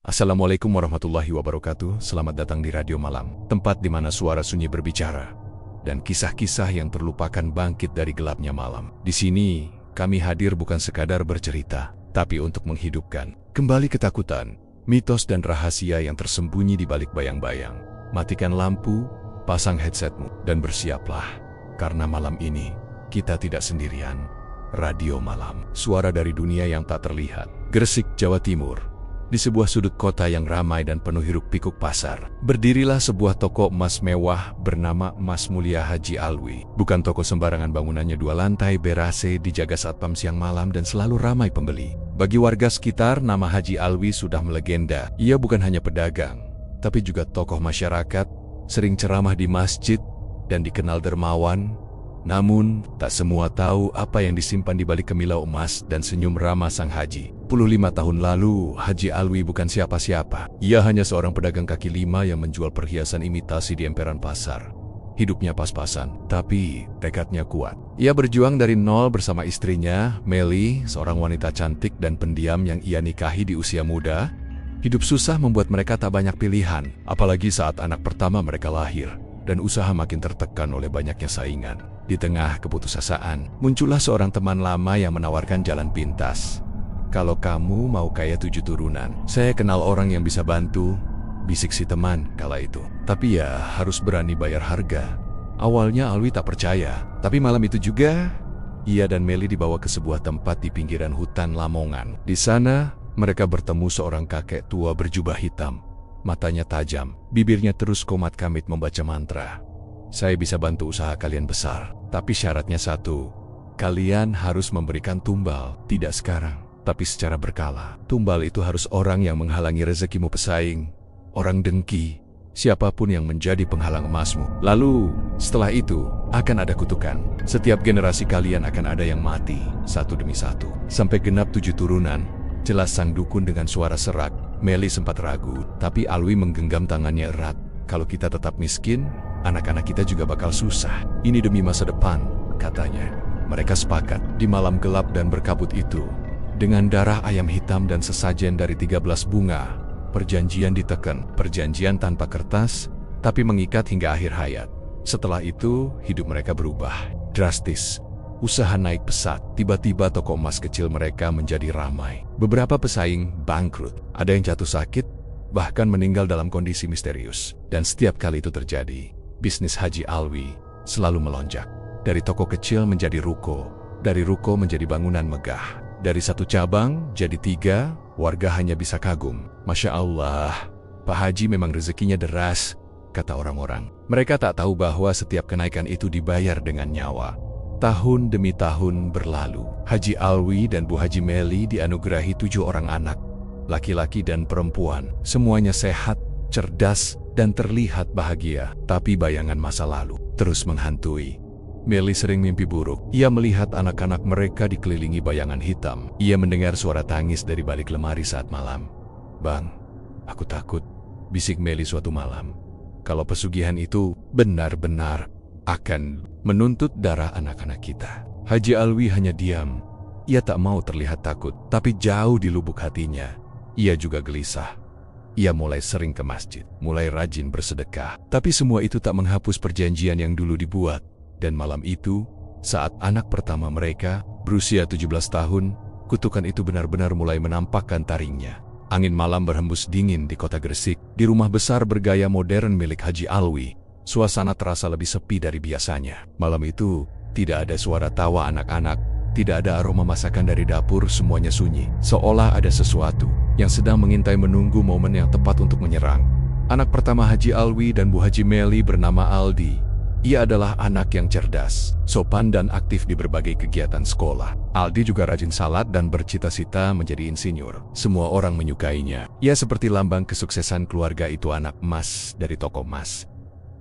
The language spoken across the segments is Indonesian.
Assalamualaikum warahmatullahi wabarakatuh. Selamat datang di Radio Malam, tempat di mana suara sunyi berbicara dan kisah-kisah yang terlupakan bangkit dari gelapnya malam. Di sini, kami hadir bukan sekadar bercerita, tapi untuk menghidupkan kembali ketakutan, mitos dan rahasia yang tersembunyi di balik bayang-bayang. Matikan lampu, pasang headsetmu, dan bersiaplah, karena malam ini kita tidak sendirian. Radio Malam, suara dari dunia yang tak terlihat. Gresik, Jawa Timur. Di sebuah sudut kota yang ramai dan penuh hiruk-pikuk pasar, berdirilah sebuah toko emas mewah bernama Mas Mulia Haji Alwi. Bukan toko sembarangan, bangunannya 2 lantai, ber-AC, dijaga satpam siang malam dan selalu ramai pembeli. Bagi warga sekitar, nama Haji Alwi sudah melegenda. Ia bukan hanya pedagang, tapi juga tokoh masyarakat, sering ceramah di masjid, dan dikenal dermawan. Namun, tak semua tahu apa yang disimpan di balik kemilau emas dan senyum ramah sang Haji. 25 tahun lalu, Haji Alwi bukan siapa-siapa. Ia hanya seorang pedagang kaki lima yang menjual perhiasan imitasi di emperan pasar. Hidupnya pas-pasan, tapi tekadnya kuat. Ia berjuang dari nol bersama istrinya, Meli, seorang wanita cantik dan pendiam yang ia nikahi di usia muda. Hidup susah membuat mereka tak banyak pilihan, apalagi saat anak pertama mereka lahir, dan usaha makin tertekan oleh banyaknya saingan. Di tengah keputusasaan, muncullah seorang teman lama yang menawarkan jalan pintas. "Kalau kamu mau kaya 7 turunan, saya kenal orang yang bisa bantu," bisik si teman kala itu. Tapi ya harus berani bayar harga. Awalnya Alwi tak percaya, tapi malam itu juga, ia dan Meli dibawa ke sebuah tempat di pinggiran hutan Lamongan. Di sana, mereka bertemu seorang kakek tua berjubah hitam. Matanya tajam, bibirnya terus komat-kamit membaca mantra. "Saya bisa bantu usaha kalian besar, tapi syaratnya satu. Kalian harus memberikan tumbal, tidak sekarang, tapi secara berkala. Tumbal itu harus orang yang menghalangi rezekimu pesaing, orang dengki, siapapun yang menjadi penghalang emasmu. Lalu, setelah itu, akan ada kutukan. Setiap generasi kalian akan ada yang mati, satu demi satu. Sampai genap 7 turunan, jelas sang dukun dengan suara serak. Meli sempat ragu, tapi Alwi menggenggam tangannya erat. Kalau kita tetap miskin, anak-anak kita juga bakal susah. Ini demi masa depan, katanya. Mereka sepakat. Di malam gelap dan berkabut itu, dengan darah ayam hitam dan sesajen dari 13 bunga, perjanjian diteken. Perjanjian tanpa kertas, tapi mengikat hingga akhir hayat. Setelah itu, hidup mereka berubah drastis. Usaha naik pesat. Tiba-tiba toko emas kecil mereka menjadi ramai. Beberapa pesaing bangkrut. Ada yang jatuh sakit, bahkan meninggal dalam kondisi misterius. Dan setiap kali itu terjadi, bisnis Haji Alwi selalu melonjak. Dari toko kecil menjadi ruko, dari ruko menjadi bangunan megah. Dari 1 cabang jadi 3, warga hanya bisa kagum. "Masya Allah, Pak Haji memang rezekinya deras," kata orang-orang. Mereka tak tahu bahwa setiap kenaikan itu dibayar dengan nyawa. Tahun demi tahun berlalu. Haji Alwi dan Bu Haji Meli dianugerahi 7 orang anak, laki-laki dan perempuan. Semuanya sehat, cerdas, dan terlihat bahagia. Tapi bayangan masa lalu terus menghantui. Meli sering mimpi buruk. Ia melihat anak-anak mereka dikelilingi bayangan hitam. Ia mendengar suara tangis dari balik lemari saat malam. "Bang, aku takut," bisik Meli suatu malam. "Kalau pesugihan itu benar-benar akan menuntut darah anak-anak kita." Haji Alwi hanya diam. Ia tak mau terlihat takut, tapi jauh di lubuk hatinya, ia juga gelisah. Ia mulai sering ke masjid, mulai rajin bersedekah. Tapi semua itu tak menghapus perjanjian yang dulu dibuat. Dan malam itu, saat anak pertama mereka berusia 17 tahun, kutukan itu benar-benar mulai menampakkan taringnya. Angin malam berhembus dingin di kota Gresik. Di rumah besar bergaya modern milik Haji Alwi, suasana terasa lebih sepi dari biasanya. Malam itu, tidak ada suara tawa anak-anak, tidak ada aroma masakan dari dapur, semuanya sunyi. Seolah ada sesuatu yang sedang mengintai menunggu momen yang tepat untuk menyerang. Anak pertama Haji Alwi dan Bu Haji Meli bernama Aldi. Ia adalah anak yang cerdas, sopan dan aktif di berbagai kegiatan sekolah. Aldi juga rajin salat dan bercita-cita menjadi insinyur. Semua orang menyukainya. Ia seperti lambang kesuksesan keluarga itu, anak emas dari toko emas.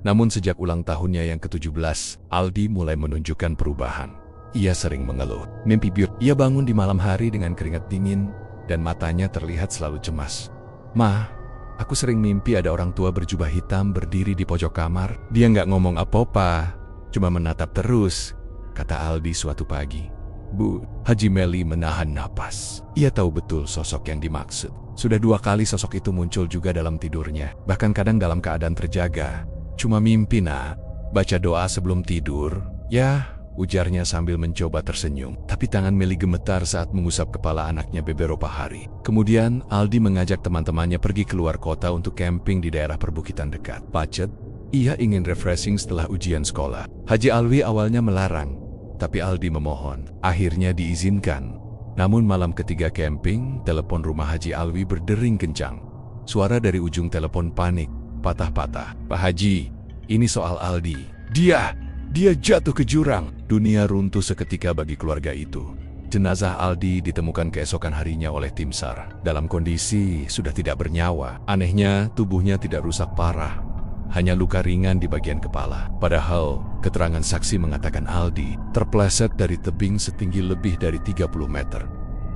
Namun sejak ulang tahunnya yang ke-17, Aldi mulai menunjukkan perubahan. Ia sering mengeluh, mimpi buruk. Ia bangun di malam hari dengan keringat dingin dan matanya terlihat selalu cemas. "Ma, aku sering mimpi ada orang tua berjubah hitam berdiri di pojok kamar." Dia nggak ngomong apa-apa, cuma menatap terus, kata Aldi suatu pagi. Bu, Haji Meli menahan napas. Ia tahu betul sosok yang dimaksud. Sudah 2 kali sosok itu muncul juga dalam tidurnya, bahkan kadang dalam keadaan terjaga. Cuma mimpi, nak. Baca doa sebelum tidur, ya, ujarnya sambil mencoba tersenyum. Tapi tangan Meli gemetar saat mengusap kepala anaknya beberapa hari. Kemudian, Aldi mengajak teman-temannya pergi keluar kota untuk camping di daerah perbukitan dekat. Pacet, ia ingin refreshing setelah ujian sekolah. Haji Alwi awalnya melarang, tapi Aldi memohon. Akhirnya diizinkan. Namun malam ketiga camping, telepon rumah Haji Alwi berdering kencang. Suara dari ujung telepon panik, patah-patah. "Pak Haji, ini soal Aldi. Dia jatuh ke jurang." Dunia runtuh seketika bagi keluarga itu. Jenazah Aldi ditemukan keesokan harinya oleh tim SAR. Dalam kondisi sudah tidak bernyawa. Anehnya, tubuhnya tidak rusak parah. Hanya luka ringan di bagian kepala. Padahal, keterangan saksi mengatakan Aldi terpleset dari tebing setinggi lebih dari 30 meter.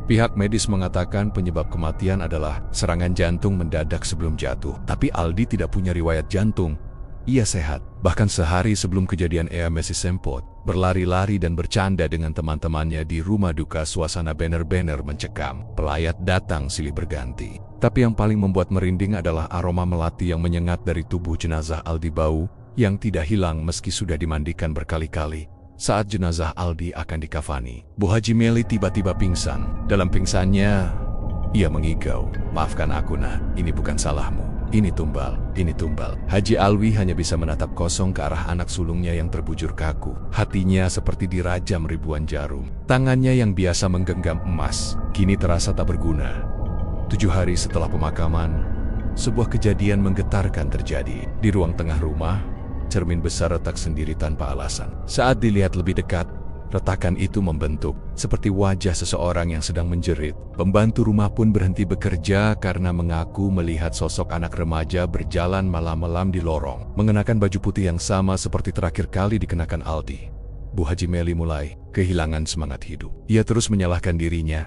Pihak medis mengatakan penyebab kematian adalah serangan jantung mendadak sebelum jatuh. Tapi Aldi tidak punya riwayat jantung. Ia sehat. Bahkan sehari sebelum kejadian ia masih sempat berlari-lari dan bercanda dengan teman-temannya di rumah duka. Suasana benar-benar mencekam. Pelayat datang silih berganti. Tapi yang paling membuat merinding adalah aroma melati yang menyengat dari tubuh jenazah Aldi, bau yang tidak hilang meski sudah dimandikan berkali-kali. Saat jenazah Aldi akan dikafani, Bu Haji Meli tiba-tiba pingsan. Dalam pingsannya, ia mengigau, "Maafkan aku, nak, ini bukan salahmu. Ini tumbal, ini tumbal." Haji Alwi hanya bisa menatap kosong ke arah anak sulungnya yang terbujur kaku. Hatinya seperti dirajam ribuan jarum. Tangannya yang biasa menggenggam emas, kini terasa tak berguna. 7 hari setelah pemakaman, sebuah kejadian menggetarkan terjadi. Di ruang tengah rumah, cermin besar retak sendiri tanpa alasan. Saat dilihat lebih dekat, retakan itu membentuk seperti wajah seseorang yang sedang menjerit. Pembantu rumah pun berhenti bekerja karena mengaku melihat sosok anak remaja berjalan malam-malam di lorong, mengenakan baju putih yang sama seperti terakhir kali dikenakan Aldi. Bu Haji Meli mulai kehilangan semangat hidup. Ia terus menyalahkan dirinya.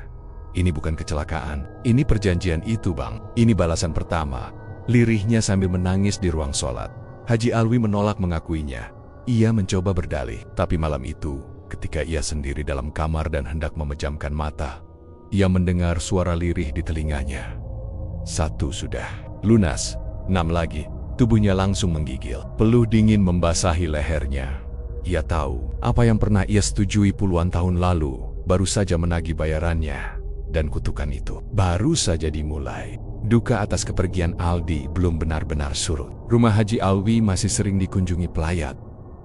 "Ini bukan kecelakaan, ini perjanjian itu, Bang. Ini balasan pertama." Lirihnya sambil menangis di ruang sholat. Haji Alwi menolak mengakuinya. Ia mencoba berdalih, tapi malam itu, ketika ia sendiri dalam kamar dan hendak memejamkan mata, ia mendengar suara lirih di telinganya. 1 sudah lunas, 6 lagi. Tubuhnya langsung menggigil. Peluh dingin membasahi lehernya. Ia tahu apa yang pernah ia setujui puluhan tahun lalu baru saja menagih bayarannya. Dan kutukan itu baru saja dimulai. Duka atas kepergian Aldi belum benar-benar surut. Rumah Haji Alwi masih sering dikunjungi pelayat,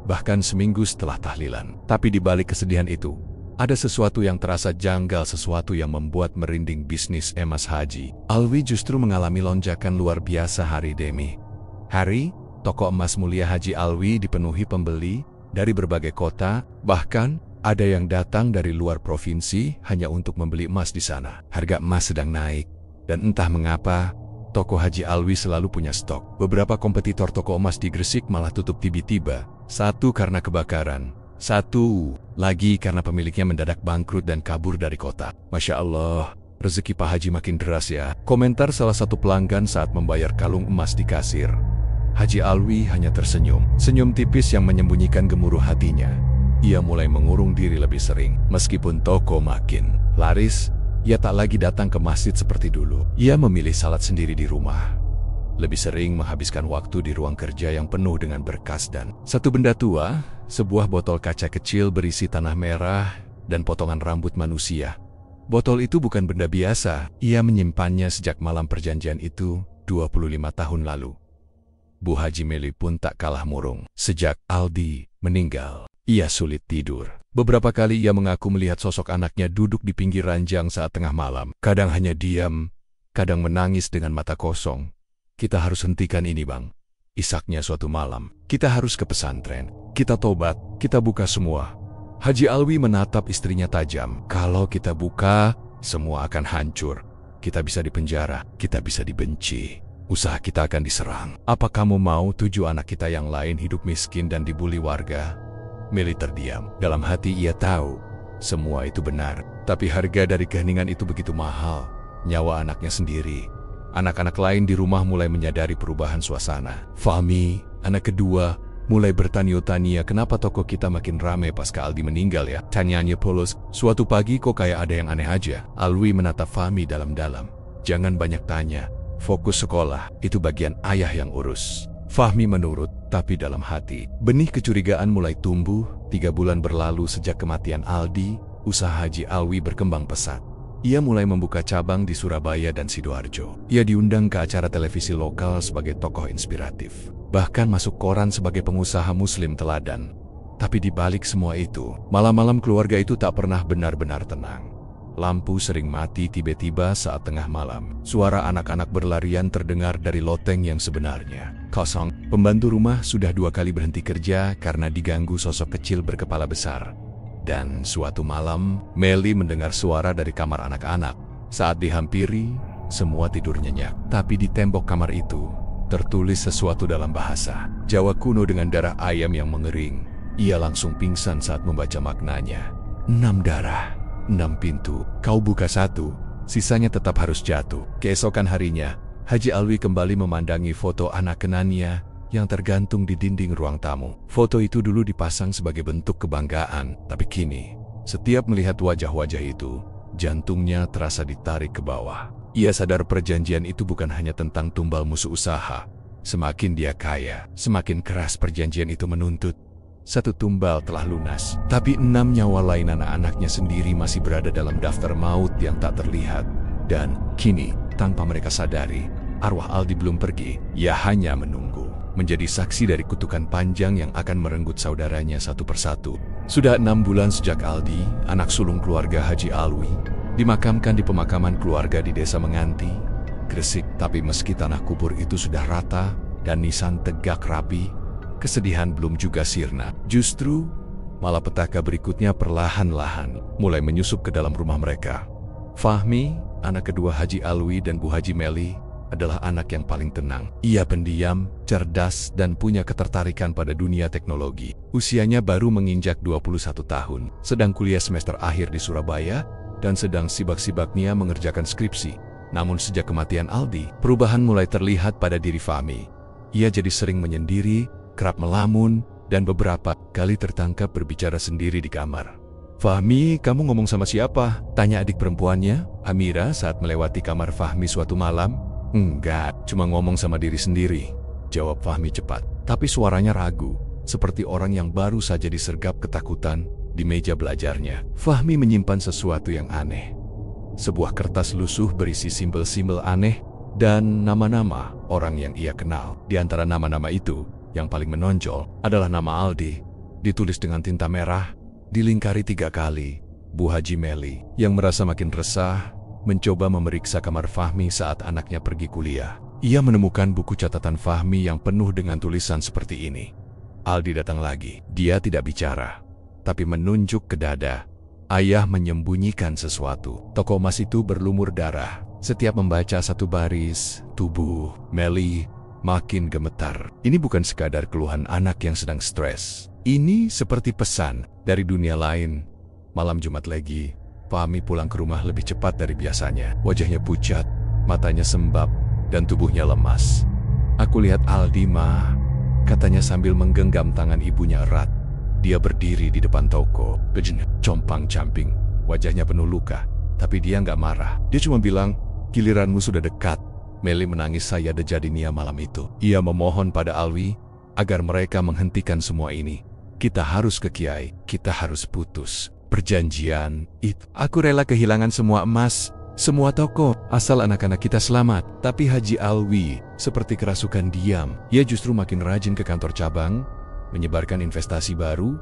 bahkan seminggu setelah tahlilan. Tapi di balik kesedihan itu, ada sesuatu yang terasa janggal, sesuatu yang membuat merinding bisnis emas Haji Alwi justru mengalami lonjakan luar biasa hari demi hari. Toko emas mulia Haji Alwi dipenuhi pembeli dari berbagai kota, bahkan ada yang datang dari luar provinsi hanya untuk membeli emas di sana. Harga emas sedang naik, dan entah mengapa, toko Haji Alwi selalu punya stok. Beberapa kompetitor toko emas di Gresik malah tutup tiba-tiba. 1 karena kebakaran, 1 lagi karena pemiliknya mendadak bangkrut dan kabur dari kota. Masya Allah, rezeki Pak Haji makin deras ya. Komentar salah satu pelanggan saat membayar kalung emas di kasir. Haji Alwi hanya tersenyum, senyum tipis yang menyembunyikan gemuruh hatinya. Ia mulai mengurung diri lebih sering. Meskipun toko makin laris, ia tak lagi datang ke masjid seperti dulu. Ia memilih salat sendiri di rumah. Lebih sering menghabiskan waktu di ruang kerja yang penuh dengan berkas dan satu benda tua, sebuah botol kaca kecil berisi tanah merah dan potongan rambut manusia. Botol itu bukan benda biasa. Ia menyimpannya sejak malam perjanjian itu 25 tahun lalu. Bu Haji Meli pun tak kalah murung. Sejak Aldi meninggal, ia sulit tidur. Beberapa kali ia mengaku melihat sosok anaknya duduk di pinggir ranjang saat tengah malam. Kadang hanya diam, kadang menangis dengan mata kosong. "Kita harus hentikan ini, Bang," isaknya suatu malam. "Kita harus ke pesantren. Kita tobat, kita buka semua." Haji Alwi menatap istrinya tajam. "Kalau kita buka, semua akan hancur. Kita bisa dipenjara, kita bisa dibenci. Usaha kita akan diserang. Apa kamu mau 7 anak kita yang lain hidup miskin dan dibuli warga?" Meli terdiam. Dalam hati ia tahu, semua itu benar. Tapi harga dari keheningan itu begitu mahal. Nyawa anaknya sendiri. Anak-anak lain di rumah mulai menyadari perubahan suasana. Fahmi, anak kedua, mulai bertanya-tanya kenapa toko kita makin ramai pasca Aldi meninggal ya. Tanyanya polos, "Suatu pagi kok kayak ada yang aneh aja." Alwi menatap Fahmi dalam-dalam. Jangan banyak tanya, fokus sekolah, itu bagian ayah yang urus. Fahmi menurut, tapi dalam hati. Benih kecurigaan mulai tumbuh. 3 bulan berlalu sejak kematian Aldi, usaha Haji Alwi berkembang pesat. Ia mulai membuka cabang di Surabaya dan Sidoarjo. Ia diundang ke acara televisi lokal sebagai tokoh inspiratif. Bahkan masuk koran sebagai pengusaha muslim teladan. Tapi di balik semua itu, malam-malam keluarga itu tak pernah benar-benar tenang. Lampu sering mati tiba-tiba saat tengah malam. Suara anak-anak berlarian terdengar dari loteng yang sebenarnya kosong. Pembantu rumah sudah 2 kali berhenti kerja karena diganggu sosok kecil berkepala besar. Dan suatu malam, Meli mendengar suara dari kamar anak-anak. Saat dihampiri, semua tidur nyenyak. Tapi di tembok kamar itu, tertulis sesuatu dalam bahasa Jawa kuno dengan darah ayam yang mengering. Ia langsung pingsan saat membaca maknanya. 6 darah. 6 pintu, kau buka 1, sisanya tetap harus jatuh. Keesokan harinya, Haji Alwi kembali memandangi foto anak kenannya yang tergantung di dinding ruang tamu. Foto itu dulu dipasang sebagai bentuk kebanggaan, tapi kini, setiap melihat wajah-wajah itu, jantungnya terasa ditarik ke bawah. Ia sadar perjanjian itu bukan hanya tentang tumbal musuh usaha. Semakin dia kaya, semakin keras perjanjian itu menuntut. 1 tumbal telah lunas, tapi 6 nyawa lain anak-anaknya sendiri masih berada dalam daftar maut yang tak terlihat. Dan kini, tanpa mereka sadari, arwah Aldi belum pergi. Ia hanya menunggu, menjadi saksi dari kutukan panjang yang akan merenggut saudaranya satu persatu. Sudah 6 bulan sejak Aldi, anak sulung keluarga Haji Alwi, dimakamkan di pemakaman keluarga di Desa Menganti, Gresik. Tapi meski tanah kubur itu sudah rata dan nisan tegak rapi, kesedihan belum juga sirna. Justru, malapetaka berikutnya perlahan-lahan mulai menyusup ke dalam rumah mereka. Fahmi, anak kedua Haji Alwi dan Bu Haji Meli, adalah anak yang paling tenang. Ia pendiam, cerdas, dan punya ketertarikan pada dunia teknologi. Usianya baru menginjak 21 tahun, sedang kuliah semester akhir di Surabaya, dan sedang sibak-sibaknya mengerjakan skripsi. Namun sejak kematian Aldi, perubahan mulai terlihat pada diri Fahmi. Ia jadi sering menyendiri, kerap melamun, dan beberapa kali tertangkap berbicara sendiri di kamar. "Fahmi, kamu ngomong sama siapa?" tanya adik perempuannya, Amira, saat melewati kamar Fahmi suatu malam. "Enggak, cuma ngomong sama diri sendiri," jawab Fahmi cepat. Tapi suaranya ragu, seperti orang yang baru saja disergap ketakutan di meja belajarnya. Fahmi menyimpan sesuatu yang aneh. Sebuah kertas lusuh berisi simbol-simbol aneh dan nama-nama orang yang ia kenal. Di antara nama-nama itu, yang paling menonjol adalah nama Aldi, ditulis dengan tinta merah, dilingkari 3 kali. Bu Haji Meli, yang merasa makin resah, mencoba memeriksa kamar Fahmi saat anaknya pergi kuliah. Ia menemukan buku catatan Fahmi yang penuh dengan tulisan seperti ini. Aldi datang lagi. Dia tidak bicara, tapi menunjuk ke dada. Ayah menyembunyikan sesuatu. Toko emas itu berlumur darah. Setiap membaca 1 baris, tubuh Meli makin gemetar. Ini bukan sekadar keluhan anak yang sedang stres. Ini seperti pesan dari dunia lain. Malam Jumat Legi, Fahmi pulang ke rumah lebih cepat dari biasanya. Wajahnya pucat, matanya sembab, dan tubuhnya lemas. "Aku lihat Aldi, Ma," katanya sambil menggenggam tangan ibunya erat. Dia berdiri di depan toko, compang-camping, wajahnya penuh luka. Tapi dia nggak marah. Dia cuma bilang, "Giliranmu sudah dekat." Meli menangis sayada jadinya malam itu. Ia memohon pada Alwi agar mereka menghentikan semua ini. "Kita harus ke Kiai, kita harus putus perjanjian itu. Aku rela kehilangan semua emas, semua toko, asal anak-anak kita selamat." Tapi Haji Alwi seperti kerasukan diam. Ia justru makin rajin ke kantor cabang, menyebarkan investasi baru,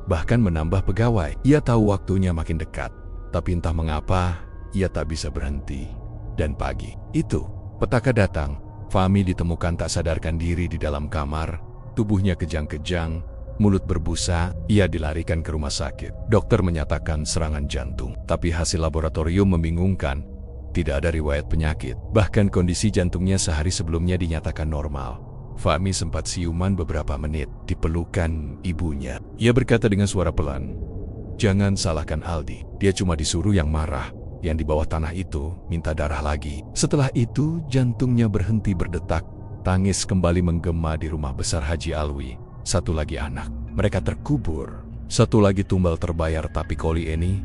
bahkan menambah pegawai. Ia tahu waktunya makin dekat, tapi entah mengapa ia tak bisa berhenti. Dan pagi itu, petaka datang. Fahmi ditemukan tak sadarkan diri di dalam kamar, tubuhnya kejang-kejang, mulut berbusa. Ia dilarikan ke rumah sakit. Dokter menyatakan serangan jantung, tapi hasil laboratorium membingungkan. Tidak ada riwayat penyakit, bahkan kondisi jantungnya sehari sebelumnya dinyatakan normal. Fahmi sempat siuman beberapa menit, dipelukan ibunya. Ia berkata dengan suara pelan, "Jangan salahkan Aldi, dia cuma disuruh yang marah. Yang di bawah tanah itu minta darah lagi." Setelah itu, jantungnya berhenti berdetak. Tangis kembali menggema di rumah besar Haji Alwi. 1 lagi anak, mereka terkubur. 1 lagi tumbal terbayar, tapi kali ini,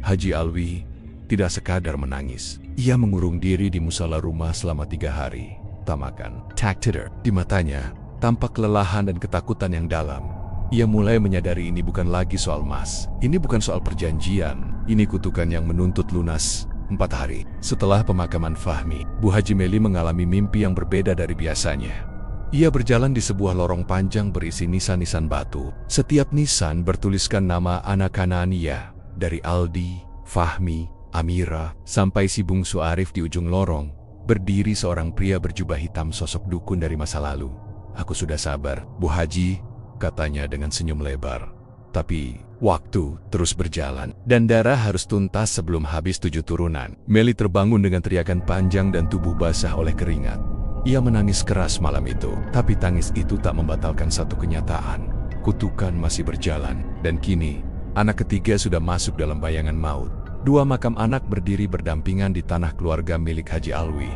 Haji Alwi tidak sekadar menangis. Ia mengurung diri di musala rumah selama 3 hari. Tak makan. Taktider. Di matanya tampak kelelahan dan ketakutan yang dalam. Ia mulai menyadari ini bukan lagi soal Mas. Ini bukan soal perjanjian. Ini kutukan yang menuntut lunas. 4 hari setelah pemakaman Fahmi, Bu Haji Meli mengalami mimpi yang berbeda dari biasanya. Ia berjalan di sebuah lorong panjang berisi nisan-nisan batu. Setiap nisan bertuliskan nama anak Kanania, dari Aldi, Fahmi, Amira, sampai si bungsu Arif. Di ujung lorong berdiri seorang pria berjubah hitam, sosok dukun dari masa lalu. "Aku sudah sabar, Bu Haji," katanya dengan senyum lebar. Tapi waktu terus berjalan, dan darah harus tuntas sebelum habis 7 turunan. Meli terbangun dengan teriakan panjang dan tubuh basah oleh keringat. Ia menangis keras malam itu, tapi tangis itu tak membatalkan satu kenyataan. Kutukan masih berjalan, dan kini anak ketiga sudah masuk dalam bayangan maut. 2 makam anak berdiri berdampingan di tanah keluarga milik Haji Alwi.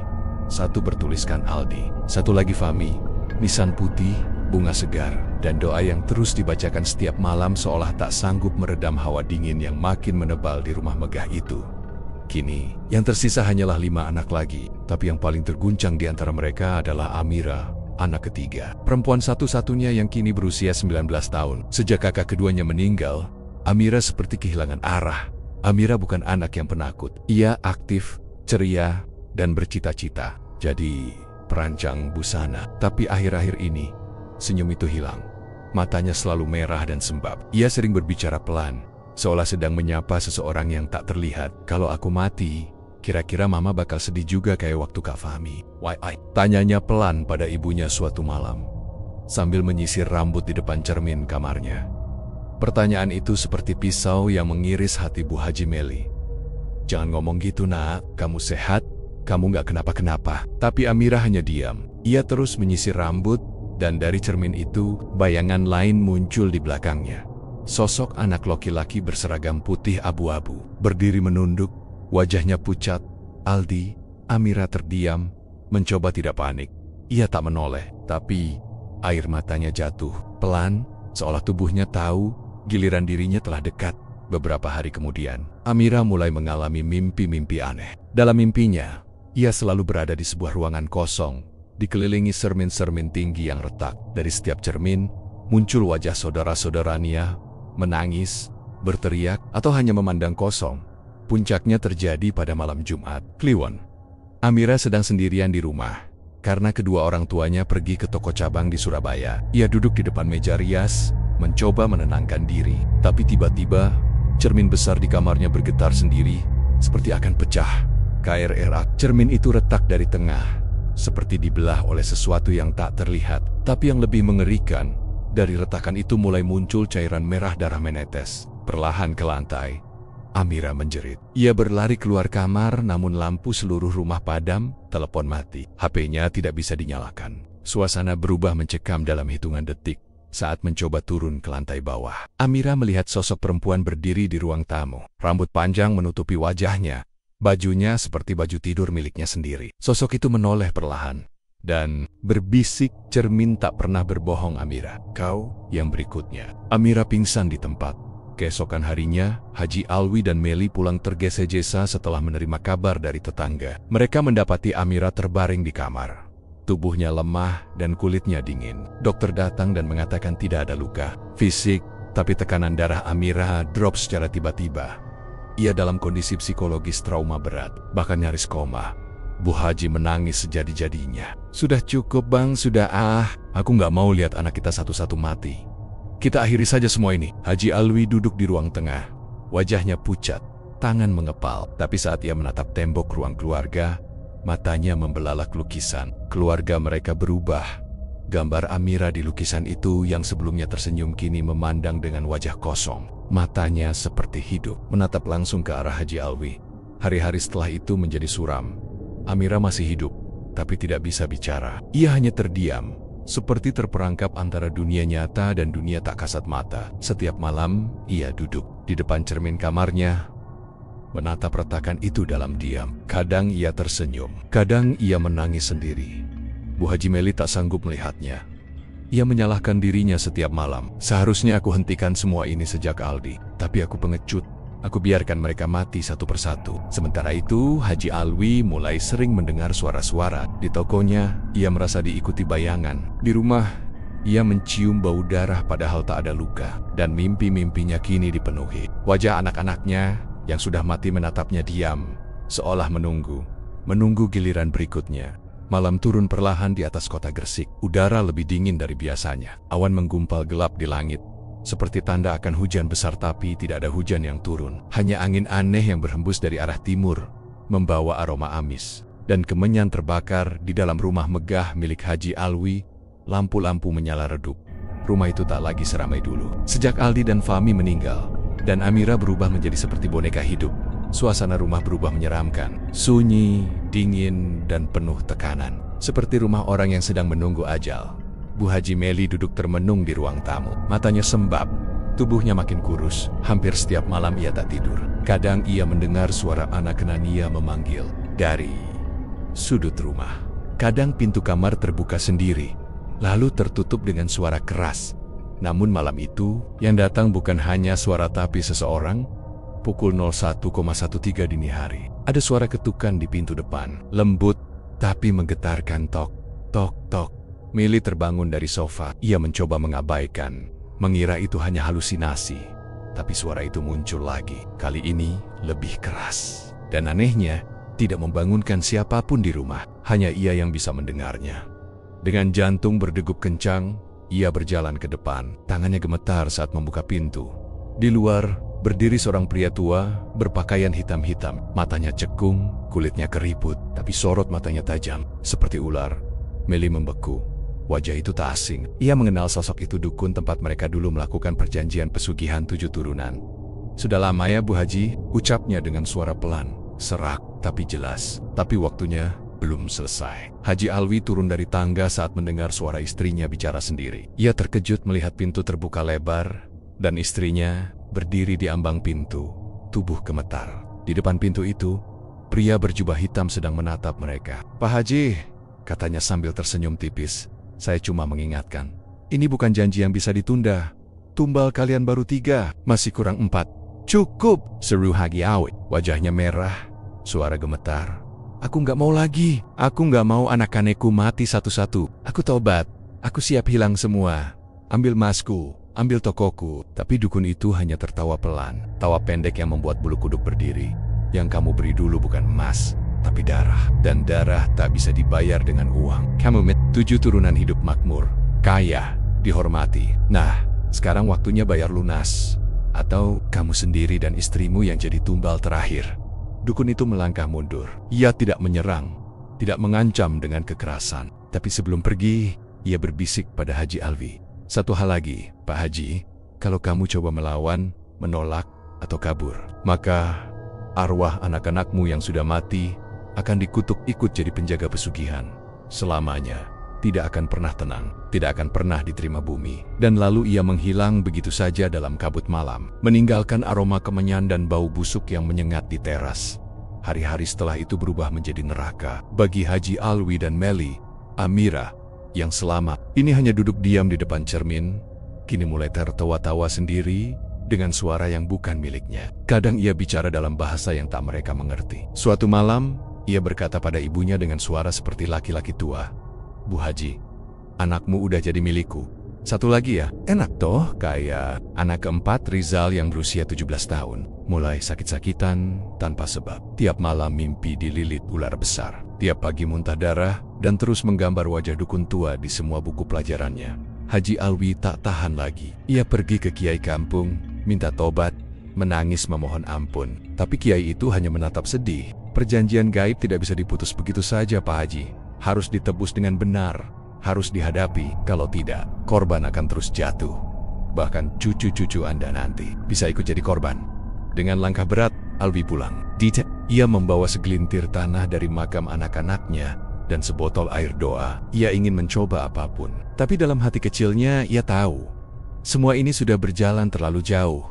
Satu bertuliskan Aldi, satu lagi Fahmi, nisan putih, bunga segar, dan doa yang terus dibacakan setiap malam seolah tak sanggup meredam hawa dingin yang makin menebal di rumah megah itu. Kini, yang tersisa hanyalah 5 anak lagi, tapi yang paling terguncang di antara mereka adalah Amira, anak ketiga. Perempuan satu-satunya yang kini berusia 19 tahun. Sejak kakak keduanya meninggal, Amira seperti kehilangan arah. Amira bukan anak yang penakut. Ia aktif, ceria, dan bercita-cita jadi perancang busana. Tapi akhir-akhir ini, senyum itu hilang. Matanya selalu merah dan sembab. Ia sering berbicara pelan, seolah sedang menyapa seseorang yang tak terlihat. "Kalau aku mati, kira-kira Mama bakal sedih juga kayak waktu Kak Fahmi?" Tanyanya pelan pada ibunya suatu malam, sambil menyisir rambut di depan cermin kamarnya. Pertanyaan itu seperti pisau yang mengiris hati Bu Haji Meli. "Jangan ngomong gitu, Nak. Kamu sehat, kamu gak kenapa-kenapa." Tapi Amira hanya diam. Ia terus menyisir rambut, dan dari cermin itu, bayangan lain muncul di belakangnya. Sosok anak laki-laki berseragam putih abu-abu, berdiri menunduk, wajahnya pucat. "Aldi." Amira terdiam, mencoba tidak panik. Ia tak menoleh, tapi air matanya jatuh pelan, seolah tubuhnya tahu giliran dirinya telah dekat. Beberapa hari kemudian, Amira mulai mengalami mimpi-mimpi aneh. Dalam mimpinya, ia selalu berada di sebuah ruangan kosong, dikelilingi cermin-cermin tinggi yang retak. Dari setiap cermin, muncul wajah saudara-saudaranya, menangis, berteriak, atau hanya memandang kosong. Puncaknya terjadi pada malam Jumat, Kliwon. Amira sedang sendirian di rumah, karena kedua orang tuanya pergi ke toko cabang di Surabaya. Ia duduk di depan meja rias, mencoba menenangkan diri. Tapi tiba-tiba, cermin besar di kamarnya bergetar sendiri, seperti akan pecah. KRRA, cermin itu retak dari tengah, seperti dibelah oleh sesuatu yang tak terlihat. Tapi yang lebih mengerikan, dari retakan itu mulai muncul cairan merah darah menetes, perlahan ke lantai. Amira menjerit. Ia berlari keluar kamar, namun lampu seluruh rumah padam, telepon mati. HP-nya tidak bisa dinyalakan. Suasana berubah mencekam dalam hitungan detik. Saat mencoba turun ke lantai bawah, Amira melihat sosok perempuan berdiri di ruang tamu. Rambut panjang menutupi wajahnya. Bajunya seperti baju tidur miliknya sendiri. Sosok itu menoleh perlahan dan berbisik, "Cermin tak pernah berbohong, Amira. Kau yang berikutnya." Amira pingsan di tempat. Keesokan harinya, Haji Alwi dan Meli pulang tergesa-gesa setelah menerima kabar dari tetangga. Mereka mendapati Amira terbaring di kamar. Tubuhnya lemah dan kulitnya dingin. Dokter datang dan mengatakan tidak ada luka fisik, tapi tekanan darah Amira drop secara tiba-tiba. Ia dalam kondisi psikologis trauma berat, bahkan nyaris koma. Bu Haji menangis sejadi-jadinya. "Sudah cukup, Bang, sudah Aku nggak mau lihat anak kita satu-satu mati. Kita akhiri saja semua ini." Haji Alwi duduk di ruang tengah. Wajahnya pucat, tangan mengepal. Tapi saat ia menatap tembok ruang keluarga, matanya membelalak lukisan. Keluarga mereka berubah. Gambar Amira di lukisan itu yang sebelumnya tersenyum kini memandang dengan wajah kosong. Matanya seperti hidup, menatap langsung ke arah Haji Alwi. Hari-hari setelah itu menjadi suram. Amira masih hidup, tapi tidak bisa bicara. Ia hanya terdiam, seperti terperangkap antara dunia nyata dan dunia tak kasat mata. Setiap malam, ia duduk di depan cermin kamarnya, menatap retakan itu dalam diam. Kadang ia tersenyum, kadang ia menangis sendiri. Bu Haji Meli tak sanggup melihatnya. Ia menyalahkan dirinya setiap malam. "Seharusnya aku hentikan semua ini sejak Aldi, tapi aku pengecut. Aku biarkan mereka mati satu persatu. Sementara itu, Haji Alwi mulai sering mendengar suara-suara. Di tokonya, ia merasa diikuti bayangan. Di rumah, ia mencium bau darah padahal tak ada luka. Dan mimpi-mimpinya kini dipenuhi. Wajah anak-anaknya yang sudah mati menatapnya diam, seolah menunggu giliran berikutnya. Malam turun perlahan di atas kota Gresik. Udara lebih dingin dari biasanya. Awan menggumpal gelap di langit, seperti tanda akan hujan besar, tapi tidak ada hujan yang turun. Hanya angin aneh yang berhembus dari arah timur, membawa aroma amis. Dan kemenyan terbakar di dalam rumah megah milik Haji Alwi. Lampu-lampu menyala redup. Rumah itu tak lagi seramai dulu. Sejak Aldi dan Fahmi meninggal, dan Amira berubah menjadi seperti boneka hidup, suasana rumah berubah menyeramkan. Sunyi, dingin, dan penuh tekanan. Seperti rumah orang yang sedang menunggu ajal. Bu Haji Meli duduk termenung di ruang tamu. Matanya sembab, tubuhnya makin kurus. Hampir setiap malam ia tak tidur. Kadang ia mendengar suara anak Kenania memanggil dari sudut rumah. Kadang pintu kamar terbuka sendiri, lalu tertutup dengan suara keras. Namun malam itu, yang datang bukan hanya suara tapi seseorang. Pukul 01.13 dini hari, ada suara ketukan di pintu depan. Lembut, tapi menggetarkan. Tok, tok, tok. Meli terbangun dari sofa. Ia mencoba mengabaikan, mengira itu hanya halusinasi. Tapi suara itu muncul lagi. Kali ini lebih keras. Dan anehnya, tidak membangunkan siapapun di rumah. Hanya ia yang bisa mendengarnya. Dengan jantung berdegup kencang, ia berjalan ke depan. Tangannya gemetar saat membuka pintu. Di luar, berdiri seorang pria tua, berpakaian hitam-hitam. Matanya cekung, kulitnya keriput, tapi sorot matanya tajam, seperti ular. Meli membeku. Wajah itu tak asing. Ia mengenal sosok itu, dukun tempat mereka dulu melakukan perjanjian pesugihan 7 turunan. "Sudah lama ya, Bu Haji?" ucapnya dengan suara pelan, serak, tapi jelas. Tapi waktunya belum selesai. Haji Alwi turun dari tangga saat mendengar suara istrinya bicara sendiri. Ia terkejut melihat pintu terbuka lebar, dan istrinya berdiri di ambang pintu, tubuh gemetar. Di depan pintu itu, pria berjubah hitam sedang menatap mereka. "Pak Haji," katanya sambil tersenyum tipis, "saya cuma mengingatkan. Ini bukan janji yang bisa ditunda. Tumbal kalian baru 3, masih kurang 4. "Cukup!" seru Haji Alwi. Wajahnya merah, suara gemetar. "Aku nggak mau lagi. Aku nggak mau anak-anakku mati satu-satu. Aku tobat. Aku siap hilang semua. Ambil emasku, ambil tokoku." Tapi dukun itu hanya tertawa pelan. Tawa pendek yang membuat bulu kuduk berdiri. "Yang kamu beri dulu bukan emas, tapi darah. Dan darah tak bisa dibayar dengan uang. Kamu 7 turunan hidup makmur, kaya, dihormati. Nah, sekarang waktunya bayar lunas. Atau kamu sendiri dan istrimu yang jadi tumbal terakhir." Dukun itu melangkah mundur. Ia tidak menyerang, tidak mengancam dengan kekerasan. Tapi sebelum pergi, ia berbisik pada Haji Alwi. "Satu hal lagi, Pak Haji. Kalau kamu coba melawan, menolak, atau kabur, maka arwah anak-anakmu yang sudah mati akan dikutuk ikut jadi penjaga pesugihan. Selamanya. Tidak akan pernah tenang, tidak akan pernah diterima bumi." Dan lalu ia menghilang begitu saja dalam kabut malam, meninggalkan aroma kemenyan dan bau busuk yang menyengat di teras. Hari-hari setelah itu berubah menjadi neraka bagi Haji Alwi dan Meli. Amira, yang selama ini hanya duduk diam di depan cermin, kini mulai tertawa-tawa sendiri dengan suara yang bukan miliknya. Kadang ia bicara dalam bahasa yang tak mereka mengerti. Suatu malam, ia berkata pada ibunya dengan suara seperti laki-laki tua, "Bu Haji, anakmu udah jadi milikku. Satu lagi ya, enak toh kayak anak keempat Rizal yang berusia 17 tahun. Mulai sakit-sakitan tanpa sebab. Tiap malam mimpi dililit ular besar. Tiap pagi muntah darah dan terus menggambar wajah dukun tua di semua buku pelajarannya." Haji Alwi tak tahan lagi. Ia pergi ke kiai kampung, minta tobat, menangis memohon ampun. Tapi kiai itu hanya menatap sedih. "Perjanjian gaib tidak bisa diputus begitu saja, Pak Haji. Harus ditebus dengan benar. Harus dihadapi, kalau tidak, korban akan terus jatuh. Bahkan cucu-cucu Anda nanti bisa ikut jadi korban." Dengan langkah berat, Alwi pulang. Ia membawa segelintir tanah dari makam anak-anaknya dan sebotol air doa. Ia ingin mencoba apapun. Tapi dalam hati kecilnya, ia tahu semua ini sudah berjalan terlalu jauh.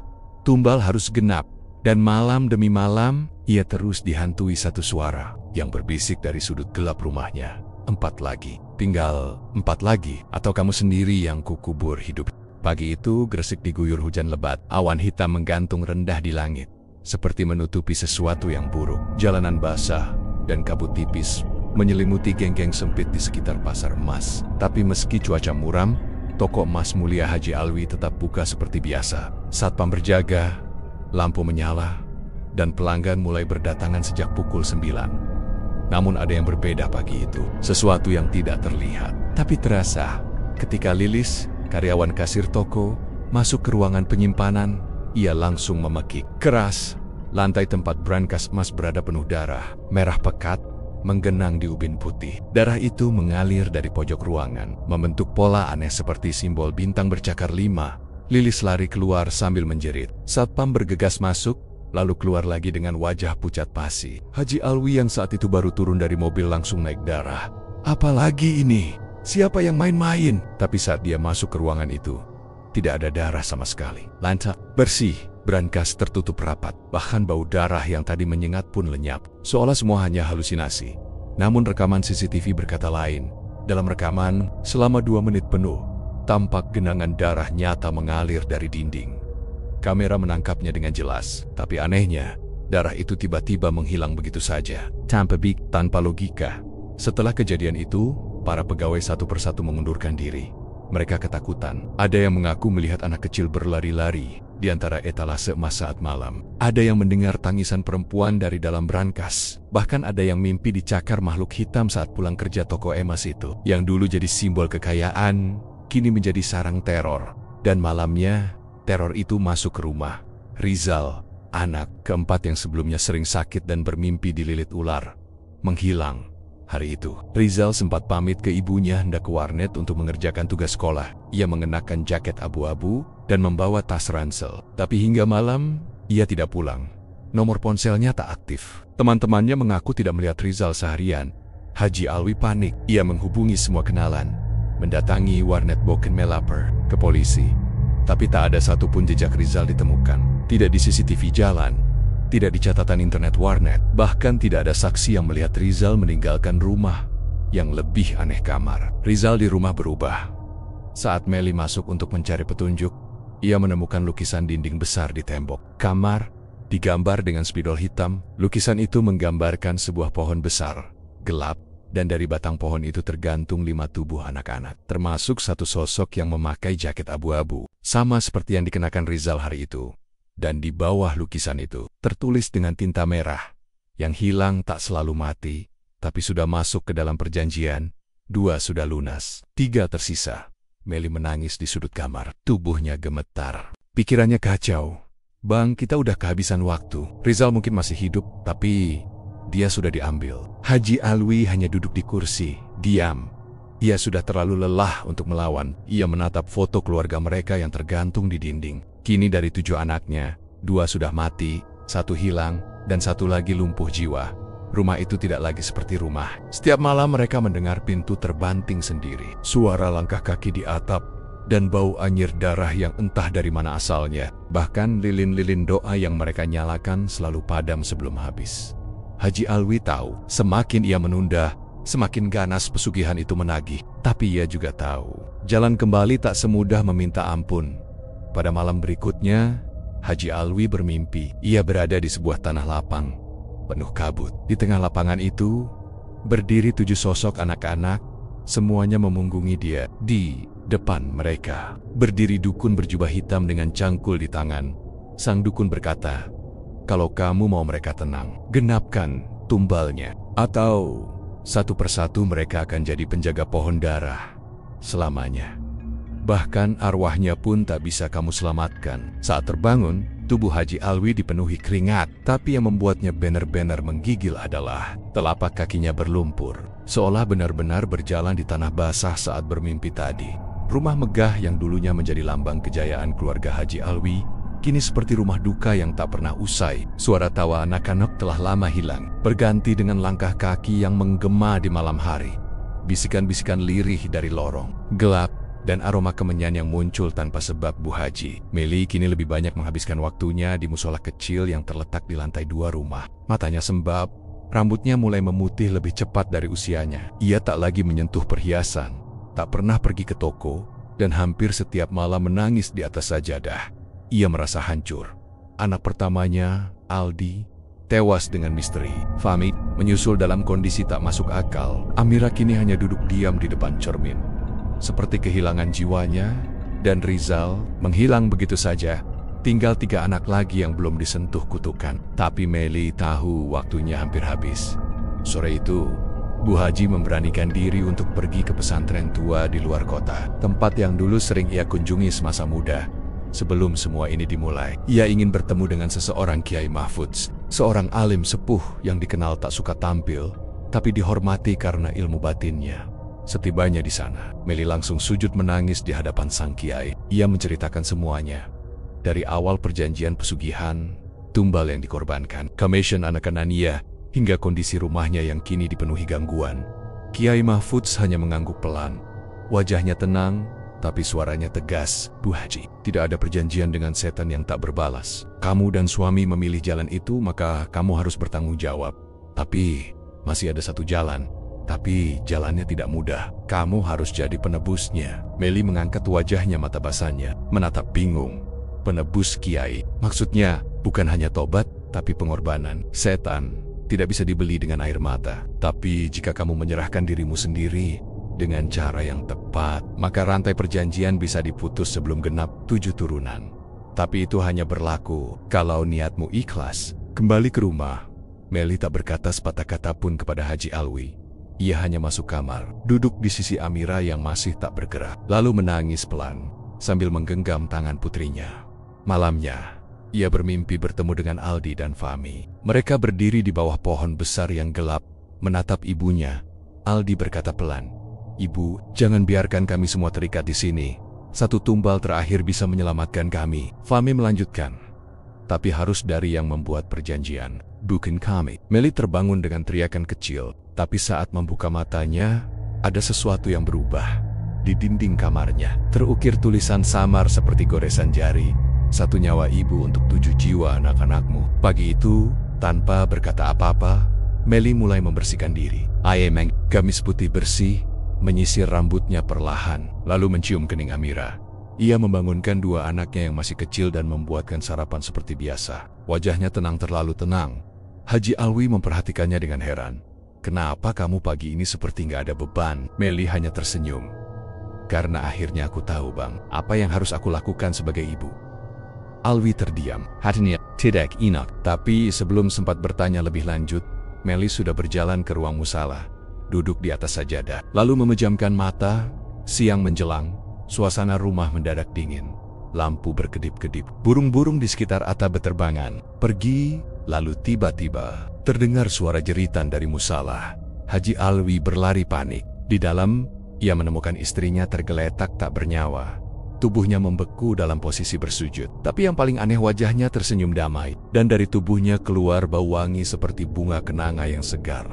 Tumbal harus genap. Dan malam demi malam, ia terus dihantui satu suara yang berbisik dari sudut gelap rumahnya. 4 lagi. Tinggal 4 lagi, atau kamu sendiri yang kukubur hidup. Pagi itu Gresik diguyur hujan lebat. Awan hitam menggantung rendah di langit. seperti menutupi sesuatu yang buruk. Jalanan basah dan kabut tipis menyelimuti geng-geng sempit di sekitar pasar emas. Tapi meski cuaca muram, toko emas mulia Haji Alwi tetap buka seperti biasa. Satpam berjaga, lampu menyala, dan pelanggan mulai berdatangan sejak pukul 9. Namun ada yang berbeda pagi itu, sesuatu yang tidak terlihat, tapi terasa. Ketika Lilis, karyawan kasir toko, masuk ke ruangan penyimpanan, ia langsung memekik keras. Lantai tempat brankas emas berada penuh darah, merah pekat, menggenang di ubin putih. Darah itu mengalir dari pojok ruangan, membentuk pola aneh seperti simbol bintang bercakar 5. Lilis lari keluar sambil menjerit. Satpam bergegas masuk, lalu keluar lagi dengan wajah pucat pasi. Haji Alwi yang saat itu baru turun dari mobil langsung naik darah. Apalagi ini? Siapa yang main-main? Tapi saat dia masuk ke ruangan itu, tidak ada darah sama sekali. Lantai bersih, brankas tertutup rapat. Bahkan bau darah yang tadi menyengat pun lenyap. Seolah semua hanya halusinasi. Namun rekaman CCTV berkata lain. Dalam rekaman, selama 2 menit penuh, tampak genangan darah nyata mengalir dari dinding. Kamera menangkapnya dengan jelas, tapi anehnya, darah itu tiba-tiba menghilang begitu saja, tanpa logika. Setelah kejadian itu, para pegawai satu persatu mengundurkan diri. Mereka ketakutan. Ada yang mengaku melihat anak kecil berlari-lari di antara etalase emas saat malam. Ada yang mendengar tangisan perempuan dari dalam brankas. Bahkan ada yang mimpi dicakar makhluk hitam saat pulang kerja toko emas itu. Yang dulu jadi simbol kekayaan, kini menjadi sarang teror. Dan malamnya, teror itu masuk ke rumah. Rizal, anak keempat yang sebelumnya sering sakit dan bermimpi dililit ular, menghilang. Hari itu, Rizal sempat pamit ke ibunya hendak ke warnet untuk mengerjakan tugas sekolah. Ia mengenakan jaket abu-abu dan membawa tas ransel. Tapi hingga malam, ia tidak pulang. Nomor ponselnya tak aktif. Teman-temannya mengaku tidak melihat Rizal seharian. Haji Alwi panik. Ia menghubungi semua kenalan, mendatangi warnet Boken Melaper, ke polisi. Tapi tak ada satupun jejak Rizal ditemukan. Tidak di CCTV jalan, tidak di catatan internet warnet, bahkan tidak ada saksi yang melihat Rizal meninggalkan rumah. Yang lebih aneh kamar. Rizal di rumah berubah. Saat Meli masuk untuk mencari petunjuk, ia menemukan lukisan dinding besar di tembok. Kamar digambar dengan spidol hitam. Lukisan itu menggambarkan sebuah pohon besar, gelap, dan dari batang pohon itu tergantung 5 tubuh anak-anak, termasuk satu sosok yang memakai jaket abu-abu, sama seperti yang dikenakan Rizal hari itu. Dan di bawah lukisan itu, tertulis dengan tinta merah, yang hilang tak selalu mati, tapi sudah masuk ke dalam perjanjian. 2 sudah lunas, 3 tersisa. Meli menangis di sudut kamar, tubuhnya gemetar. Pikirannya kacau. Bang, kita udah kehabisan waktu. Rizal mungkin masih hidup, tapi dia sudah diambil. Haji Alwi hanya duduk di kursi, diam. Ia sudah terlalu lelah untuk melawan. Ia menatap foto keluarga mereka yang tergantung di dinding. Kini dari 7 anaknya, 2 sudah mati, 1 hilang, dan 1 lagi lumpuh jiwa. Rumah itu tidak lagi seperti rumah. Setiap malam mereka mendengar pintu terbanting sendiri, suara langkah kaki di atap, dan bau anyir darah yang entah dari mana asalnya. Bahkan lilin-lilin doa yang mereka nyalakan selalu padam sebelum habis. Haji Alwi tahu, semakin ia menunda, semakin ganas pesugihan itu menagih. Tapi ia juga tahu, jalan kembali tak semudah meminta ampun. Pada malam berikutnya, Haji Alwi bermimpi. Ia berada di sebuah tanah lapang, penuh kabut. Di tengah lapangan itu, berdiri 7 sosok anak-anak, semuanya memunggungi dia. Di depan mereka, berdiri dukun berjubah hitam dengan cangkul di tangan. Sang dukun berkata, "Kalau kamu mau mereka tenang, genapkan tumbalnya. Atau satu persatu mereka akan jadi penjaga pohon darah selamanya. Bahkan arwahnya pun tak bisa kamu selamatkan." Saat terbangun, tubuh Haji Alwi dipenuhi keringat. Tapi yang membuatnya benar-benar menggigil adalah telapak kakinya berlumpur, seolah benar-benar berjalan di tanah basah saat bermimpi tadi. Rumah megah yang dulunya menjadi lambang kejayaan keluarga Haji Alwi, kini seperti rumah duka yang tak pernah usai. Suara tawa anak-anak telah lama hilang, berganti dengan langkah kaki yang menggema di malam hari. Bisikan-bisikan lirih dari lorong gelap, dan aroma kemenyan yang muncul tanpa sebab. Bu Haji Meli kini lebih banyak menghabiskan waktunya di musola kecil yang terletak di lantai 2 rumah. Matanya sembab, rambutnya mulai memutih lebih cepat dari usianya. Ia tak lagi menyentuh perhiasan, tak pernah pergi ke toko, dan hampir setiap malam menangis di atas sajadah. Ia merasa hancur. Anak pertamanya Aldi tewas dengan misteri. Fahmi menyusul dalam kondisi tak masuk akal. Amira kini hanya duduk diam di depan cermin, seperti kehilangan jiwanya, dan Rizal menghilang begitu saja. Tinggal 3 anak lagi yang belum disentuh kutukan. Tapi Meli tahu waktunya hampir habis. Sore itu, Bu Haji memberanikan diri untuk pergi ke pesantren tua di luar kota, tempat yang dulu sering ia kunjungi semasa muda. Sebelum semua ini dimulai, ia ingin bertemu dengan seseorang Kiai Mahfudz, seorang alim sepuh yang dikenal tak suka tampil, tapi dihormati karena ilmu batinnya. Setibanya di sana, Meli langsung sujud menangis di hadapan sang Kiai. Ia menceritakan semuanya. Dari awal perjanjian pesugihan, tumbal yang dikorbankan, commission anak Anania, hingga kondisi rumahnya yang kini dipenuhi gangguan. Kiai Mahfudz hanya mengangguk pelan. Wajahnya tenang, tapi suaranya tegas. Bu Haji, tidak ada perjanjian dengan setan yang tak berbalas. Kamu dan suami memilih jalan itu, maka kamu harus bertanggung jawab. Tapi, masih ada satu jalan. Tapi, jalannya tidak mudah. Kamu harus jadi penebusnya. Meli mengangkat wajahnya, mata basahnya, menatap bingung. Penebus Kiai, maksudnya bukan hanya tobat, tapi pengorbanan. Setan tidak bisa dibeli dengan air mata. Tapi jika kamu menyerahkan dirimu sendiri dengan cara yang tepat, maka rantai perjanjian bisa diputus sebelum genap 7 turunan. Tapi itu hanya berlaku kalau niatmu ikhlas. Kembali ke rumah, Meli tak berkata sepatah kata pun kepada Haji Alwi. Ia hanya masuk kamar, duduk di sisi Amira yang masih tak bergerak, lalu menangis pelan sambil menggenggam tangan putrinya. Malamnya, ia bermimpi bertemu dengan Aldi dan Fahmi. Mereka berdiri di bawah pohon besar yang gelap, menatap ibunya. Aldi berkata pelan, "Ibu, jangan biarkan kami semua terikat di sini. Satu tumbal terakhir bisa menyelamatkan kami." Fahmi melanjutkan, "Tapi harus dari yang membuat perjanjian, bukan kami." Meli terbangun dengan teriakan kecil, tapi saat membuka matanya, ada sesuatu yang berubah. Di dinding kamarnya, terukir tulisan samar seperti goresan jari. "Satu nyawa ibu untuk 7 jiwa anak-anakmu." Pagi itu, tanpa berkata apa-apa, Meli mulai membersihkan diri. Ayemeng, gamis putih bersih, menyisir rambutnya perlahan, lalu mencium kening Amira. Ia membangunkan 2 anaknya yang masih kecil dan membuatkan sarapan seperti biasa. Wajahnya tenang, terlalu tenang. Haji Alwi memperhatikannya dengan heran. "Kenapa kamu pagi ini seperti nggak ada beban?" Meli hanya tersenyum. "Karena akhirnya aku tahu, Bang, apa yang harus aku lakukan sebagai ibu." Alwi terdiam, hatinya tidak enak. Tapi sebelum sempat bertanya lebih lanjut, Meli sudah berjalan ke ruang musala, duduk di atas sajadah, lalu memejamkan mata. Siang menjelang, suasana rumah mendadak dingin. Lampu berkedip-kedip, burung-burung di sekitar atap berterbangan pergi, lalu tiba-tiba terdengar suara jeritan dari musala. Haji Alwi berlari panik. Di dalam, ia menemukan istrinya tergeletak tak bernyawa. Tubuhnya membeku dalam posisi bersujud. Tapi yang paling aneh, wajahnya tersenyum damai. Dan dari tubuhnya keluar bau wangi seperti bunga kenanga yang segar.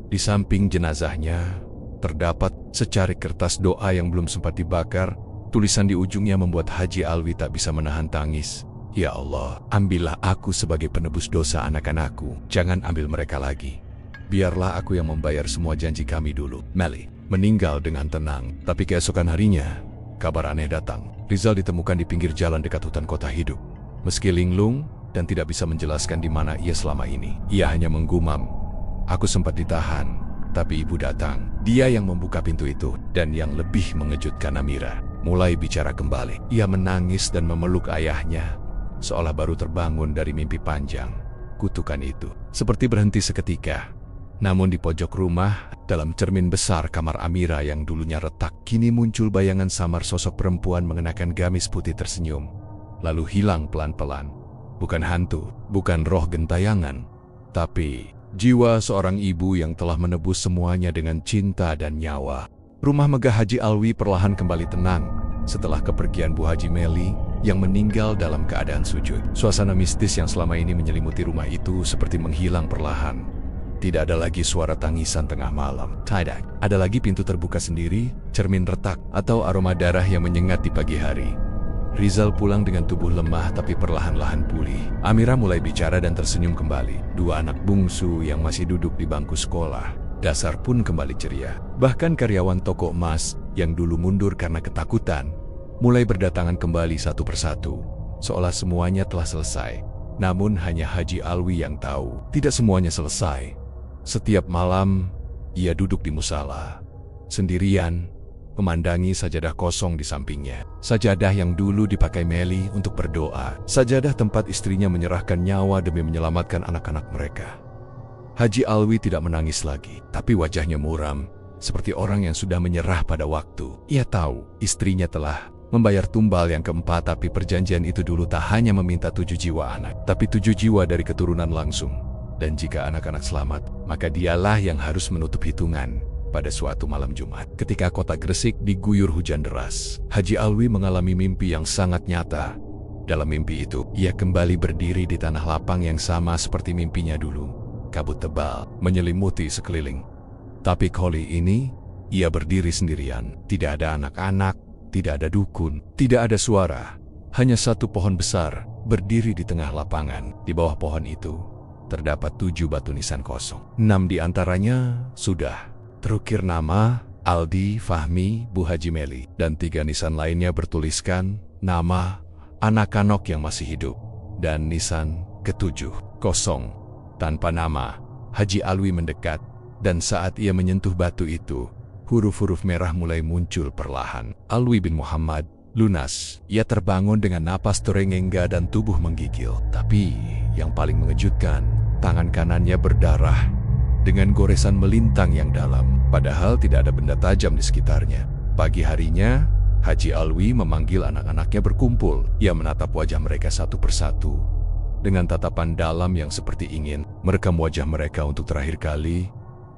Di samping jenazahnya, terdapat secarik kertas doa yang belum sempat dibakar. Tulisan di ujungnya membuat Haji Alwi tak bisa menahan tangis. "Ya Allah, ambillah aku sebagai penebus dosa anak-anakku. Jangan ambil mereka lagi. Biarlah aku yang membayar semua janji kami dulu." Meli meninggal dengan tenang. Tapi keesokan harinya, kabar aneh datang. Rizal ditemukan di pinggir jalan dekat hutan kota hidup. Meski linglung dan tidak bisa menjelaskan di mana ia selama ini, ia hanya menggumam, "Aku sempat ditahan, tapi ibu datang." Dia yang membuka pintu itu, dan yang lebih mengejutkan, Amira mulai bicara kembali. Ia menangis dan memeluk ayahnya, seolah baru terbangun dari mimpi panjang. Kutukan itu seperti berhenti seketika. Namun di pojok rumah, dalam cermin besar kamar Amira yang dulunya retak, kini muncul bayangan samar sosok perempuan mengenakan gamis putih tersenyum, lalu hilang pelan-pelan. Bukan hantu, bukan roh gentayangan, tapi jiwa seorang ibu yang telah menebus semuanya dengan cinta dan nyawa. Rumah megah Haji Alwi perlahan kembali tenang setelah kepergian Bu Haji Meli yang meninggal dalam keadaan sujud. Suasana mistis yang selama ini menyelimuti rumah itu seperti menghilang perlahan. Tidak ada lagi suara tangisan tengah malam. Tidak ada lagi pintu terbuka sendiri, cermin retak, atau aroma darah yang menyengat di pagi hari. Rizal pulang dengan tubuh lemah tapi perlahan-lahan pulih. Amira mulai bicara dan tersenyum kembali. 2 anak bungsu yang masih duduk di bangku sekolah, Dasar pun kembali ceria. Bahkan karyawan toko emas yang dulu mundur karena ketakutan, mulai berdatangan kembali satu persatu, seolah semuanya telah selesai. Namun hanya Haji Alwi yang tahu, tidak semuanya selesai. Setiap malam, ia duduk di musala, sendirian, memandangi sajadah kosong di sampingnya. Sajadah yang dulu dipakai Meli untuk berdoa. Sajadah tempat istrinya menyerahkan nyawa demi menyelamatkan anak-anak mereka. Haji Alwi tidak menangis lagi, tapi wajahnya muram, seperti orang yang sudah menyerah pada waktu. Ia tahu istrinya telah membayar tumbal yang keempat, tapi perjanjian itu dulu tak hanya meminta 7 jiwa anak, tapi 7 jiwa dari keturunan langsung. Dan jika anak-anak selamat, maka dialah yang harus menutup hitungan. Pada suatu malam Jumat, ketika kota Gresik diguyur hujan deras, Haji Alwi mengalami mimpi yang sangat nyata. Dalam mimpi itu, ia kembali berdiri di tanah lapang yang sama seperti mimpinya dulu. Kabut tebal menyelimuti sekeliling. Tapi kali ini, ia berdiri sendirian. Tidak ada anak-anak, tidak ada dukun, tidak ada suara. Hanya satu pohon besar berdiri di tengah lapangan. Di bawah pohon itu, terdapat 7 batu nisan kosong. 6 di antaranya sudah terukir nama Aldi, Fahmi, Bu Haji Meli, dan 3 nisan lainnya bertuliskan nama anak-anak yang masih hidup. Dan nisan ke-7 kosong, tanpa nama. Haji Alwi mendekat, dan saat ia menyentuh batu itu, huruf-huruf merah mulai muncul perlahan. Alwi bin Muhammad, lunas. Ia terbangun dengan napas terengengga dan tubuh menggigil. Tapi yang paling mengejutkan, tangan kanannya berdarah dengan goresan melintang yang dalam, padahal tidak ada benda tajam di sekitarnya. Pagi harinya, Haji Alwi memanggil anak-anaknya berkumpul. Ia menatap wajah mereka satu persatu, dengan tatapan dalam yang seperti ingin merekam wajah mereka untuk terakhir kali.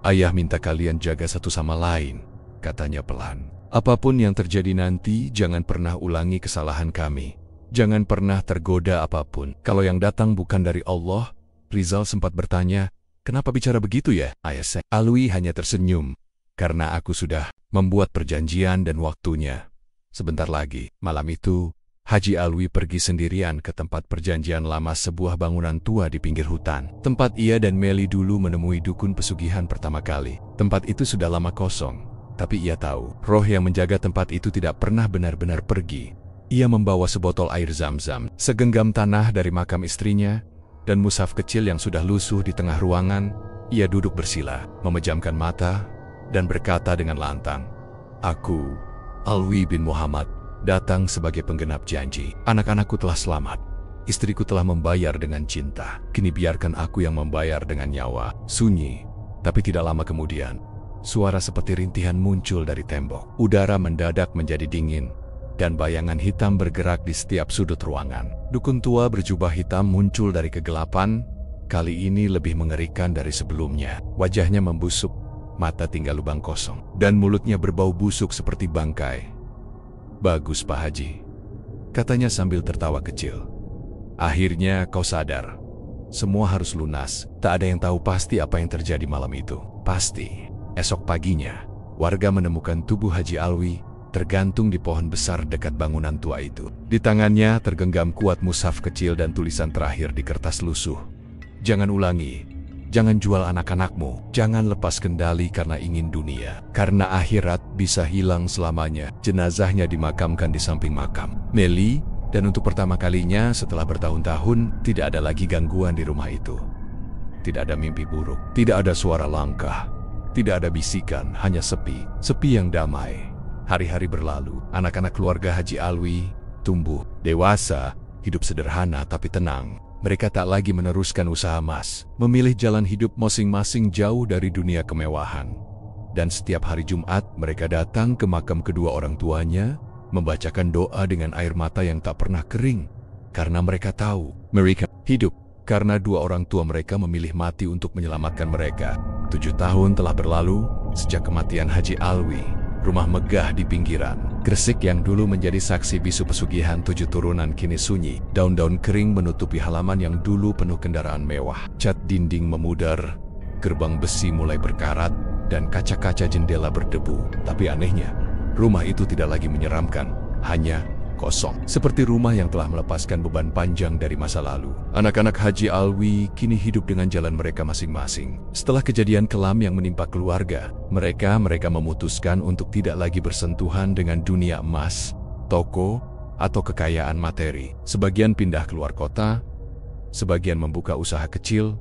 "Ayah minta kalian jaga satu sama lain," katanya pelan. "Apapun yang terjadi nanti, jangan pernah ulangi kesalahan kami. Jangan pernah tergoda apapun. Kalau yang datang bukan dari Allah." Rizal sempat bertanya, "Kenapa bicara begitu ya, ayah saya?" Alwi hanya tersenyum, "Karena aku sudah membuat perjanjian dan waktunya." Sebentar lagi, malam itu, Haji Alwi pergi sendirian ke tempat perjanjian lama, sebuah bangunan tua di pinggir hutan. Tempat ia dan Meli dulu menemui dukun pesugihan pertama kali. Tempat itu sudah lama kosong, tapi ia tahu, roh yang menjaga tempat itu tidak pernah benar-benar pergi. Ia membawa sebotol air zam-zam, segenggam tanah dari makam istrinya, dan mushaf kecil yang sudah lusuh di tengah ruangan. Ia duduk bersila, memejamkan mata, dan berkata dengan lantang, "Aku, Alwi bin Muhammad, datang sebagai penggenap janji. Anak-anakku telah selamat. Istriku telah membayar dengan cinta. Kini biarkan aku yang membayar dengan nyawa." Sunyi, tapi tidak lama kemudian, suara seperti rintihan muncul dari tembok. Udara mendadak menjadi dingin, dan bayangan hitam bergerak di setiap sudut ruangan. Dukun tua berjubah hitam muncul dari kegelapan, kali ini lebih mengerikan dari sebelumnya. Wajahnya membusuk, mata tinggal lubang kosong, dan mulutnya berbau busuk seperti bangkai. "Bagus, Pak Haji," katanya sambil tertawa kecil. "Akhirnya kau sadar. Semua harus lunas. Tak ada yang tahu pasti apa yang terjadi malam itu. Pasti." Esok paginya, warga menemukan tubuh Haji Alwi tergantung di pohon besar dekat bangunan tua itu. Di tangannya tergenggam kuat mushaf kecil dan tulisan terakhir di kertas lusuh. "Jangan ulangi. Jangan jual anak-anakmu. Jangan lepas kendali karena ingin dunia. Karena akhirat bisa hilang selamanya." Jenazahnya dimakamkan di samping makam Meli, dan untuk pertama kalinya setelah bertahun-tahun, tidak ada lagi gangguan di rumah itu. Tidak ada mimpi buruk, tidak ada suara langkah, tidak ada bisikan, hanya sepi. Sepi yang damai. Hari-hari berlalu, anak-anak keluarga Haji Alwi tumbuh dewasa, hidup sederhana tapi tenang. Mereka tak lagi meneruskan usaha emas, memilih jalan hidup masing-masing jauh dari dunia kemewahan. Dan setiap hari Jumat, mereka datang ke makam kedua orang tuanya, membacakan doa dengan air mata yang tak pernah kering. Karena mereka tahu, mereka hidup karena dua orang tua mereka memilih mati untuk menyelamatkan mereka. 7 tahun telah berlalu sejak kematian Haji Alwi. Rumah megah di pinggiran Gresik yang dulu menjadi saksi bisu pesugihan 7 turunan kini sunyi. Daun-daun kering menutupi halaman yang dulu penuh kendaraan mewah. Cat dinding memudar, gerbang besi mulai berkarat, dan kaca-kaca jendela berdebu. Tapi anehnya, rumah itu tidak lagi menyeramkan, hanya kosong. Seperti rumah yang telah melepaskan beban panjang dari masa lalu. Anak-anak Haji Alwi kini hidup dengan jalan mereka masing-masing. Setelah kejadian kelam yang menimpa keluarga, mereka memutuskan untuk tidak lagi bersentuhan dengan dunia emas, toko, atau kekayaan materi. Sebagian pindah keluar kota, sebagian membuka usaha kecil,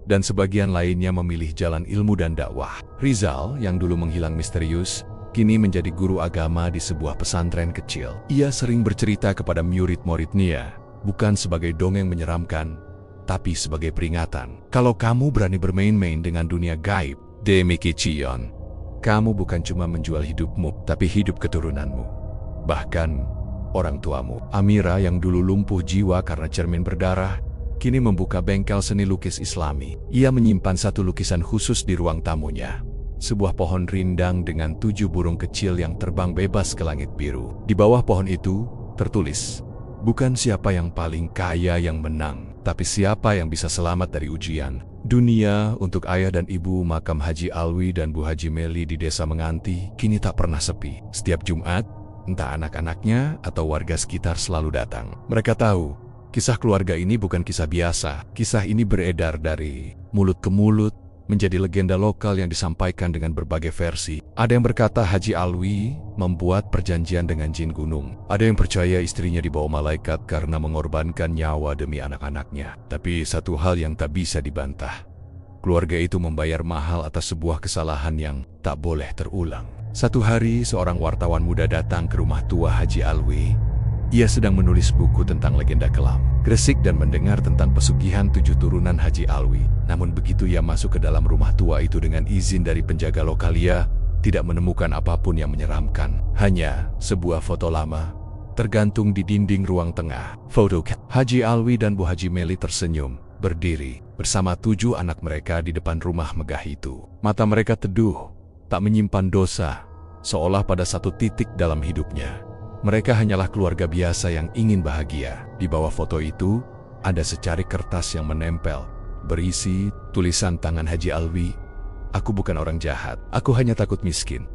dan sebagian lainnya memilih jalan ilmu dan dakwah. Rizal, yang dulu menghilang misterius, kini menjadi guru agama di sebuah pesantren kecil. Ia sering bercerita kepada murid-muridnya, bukan sebagai dongeng menyeramkan, tapi sebagai peringatan. Kalau kamu berani bermain-main dengan dunia gaib, demikian, kamu bukan cuma menjual hidupmu, tapi hidup keturunanmu. Bahkan, orang tuamu. Amira yang dulu lumpuh jiwa karena cermin berdarah, kini membuka bengkel seni lukis Islami. Ia menyimpan satu lukisan khusus di ruang tamunya. Sebuah pohon rindang dengan 7 burung kecil yang terbang bebas ke langit biru. Di bawah pohon itu, tertulis, bukan siapa yang paling kaya yang menang, tapi siapa yang bisa selamat dari ujian. Dunia untuk ayah dan ibu makam Haji Alwi dan Bu Haji Meli di desa Menganti kini tak pernah sepi. Setiap Jumat, entah anak-anaknya atau warga sekitar selalu datang. Mereka tahu, kisah keluarga ini bukan kisah biasa. Kisah ini beredar dari mulut ke mulut, menjadi legenda lokal yang disampaikan dengan berbagai versi. Ada yang berkata Haji Alwi membuat perjanjian dengan jin gunung. Ada yang percaya istrinya dibawa malaikat karena mengorbankan nyawa demi anak-anaknya. Tapi satu hal yang tak bisa dibantah, keluarga itu membayar mahal atas sebuah kesalahan yang tak boleh terulang. Satu hari, seorang wartawan muda datang ke rumah tua Haji Alwi. Ia sedang menulis buku tentang legenda kelam, gresik dan mendengar tentang pesugihan 7 turunan Haji Alwi. Namun begitu ia masuk ke dalam rumah tua itu dengan izin dari penjaga lokal, ia tidak menemukan apapun yang menyeramkan. Hanya sebuah foto lama tergantung di dinding ruang tengah. Foto Haji Alwi dan Bu Haji Meli tersenyum, berdiri bersama 7 anak mereka di depan rumah megah itu. Mata mereka teduh, tak menyimpan dosa, seolah pada satu titik dalam hidupnya. Mereka hanyalah keluarga biasa yang ingin bahagia. Di bawah foto itu, ada secari kertas yang menempel, berisi tulisan tangan Haji Alwi, "Aku bukan orang jahat, aku hanya takut miskin.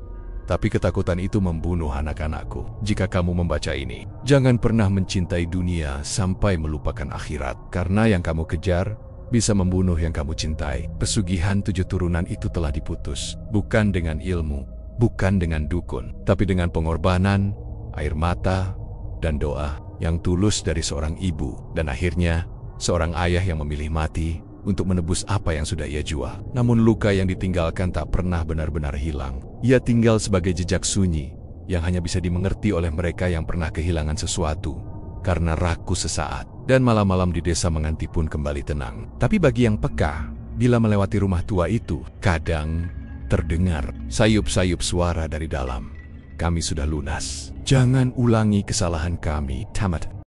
Tapi ketakutan itu membunuh anak-anakku. Jika kamu membaca ini, jangan pernah mencintai dunia sampai melupakan akhirat. Karena yang kamu kejar bisa membunuh yang kamu cintai." Pesugihan 7 turunan itu telah diputus, bukan dengan ilmu, bukan dengan dukun, tapi dengan pengorbanan, air mata, dan doa yang tulus dari seorang ibu, dan akhirnya seorang ayah yang memilih mati untuk menebus apa yang sudah ia jual. Namun luka yang ditinggalkan tak pernah benar-benar hilang. Ia tinggal sebagai jejak sunyi yang hanya bisa dimengerti oleh mereka yang pernah kehilangan sesuatu karena rakus sesaat. Dan malam-malam di desa Menganti pun kembali tenang. Tapi bagi yang peka, bila melewati rumah tua itu, kadang terdengar sayup-sayup suara dari dalam. "Kami sudah lunas. Jangan ulangi kesalahan kami." Tamat.